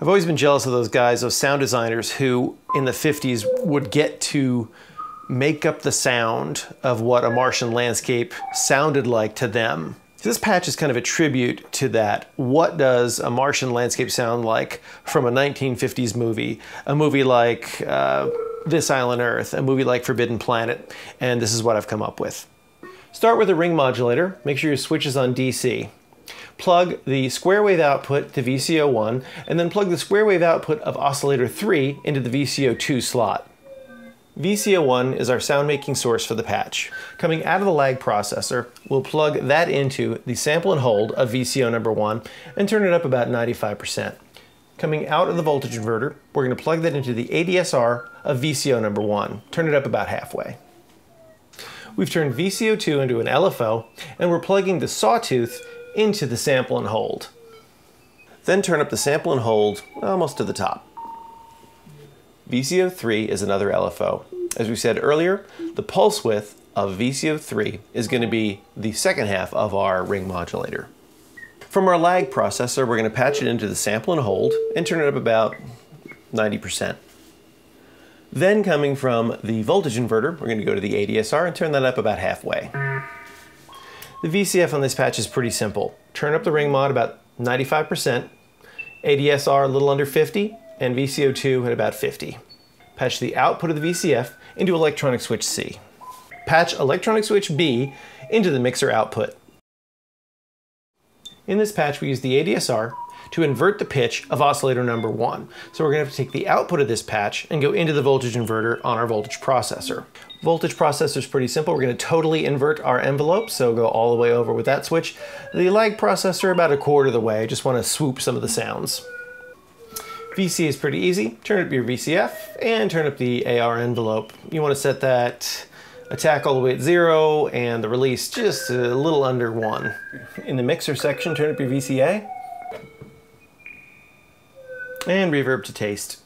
I've always been jealous of those guys, those sound designers who in the 50s would get to make up the sound of what a Martian landscape sounded like to them. So this patch is kind of a tribute to that. What does a Martian landscape sound like from a 1950s movie? A movie like This Island Earth, a movie like Forbidden Planet, and this is what I've come up with. Start with a ring modulator. Make sure your switch is on DC. Plug the square wave output to VCO1, and then plug the square wave output of oscillator 3 into the VCO2 slot. VCO1 is our sound making source for the patch. Coming out of the lag processor, we'll plug that into the sample and hold of VCO number 1 and turn it up about 95%. Coming out of the voltage inverter, we're going to plug that into the ADSR of VCO number 1. Turn it up about halfway. We've turned VCO2 into an LFO, and we're plugging the sawtooth into the sample and hold. Then turn up the sample and hold almost to the top. VCO3 is another LFO. As we said earlier, the pulse width of VCO3 is going to be the second half of our ring modulator. From our lag processor, we're going to patch it into the sample and hold and turn it up about 90%. Then coming from the voltage inverter, we're going to go to the ADSR and turn that up about halfway. The VCF on this patch is pretty simple. Turn up the ring mod about 95%, ADSR a little under 50, and VCO2 at about 50. Patch the output of the VCF into electronic switch C. Patch electronic switch B into the mixer output. In this patch, we use the ADSR to invert the pitch of oscillator number 1. So we're going to have to take the output of this patch and go into the voltage inverter on our voltage processor. Voltage processor is pretty simple. We're going to totally invert our envelope, so go all the way over with that switch. The lag processor about a quarter of the way. I just want to swoop some of the sounds. VC is pretty easy. Turn up your VCF and turn up the AR envelope. You want to set that attack all the way at 0 and the release just a little under 1. In the mixer section, turn up your VCA and reverb to taste.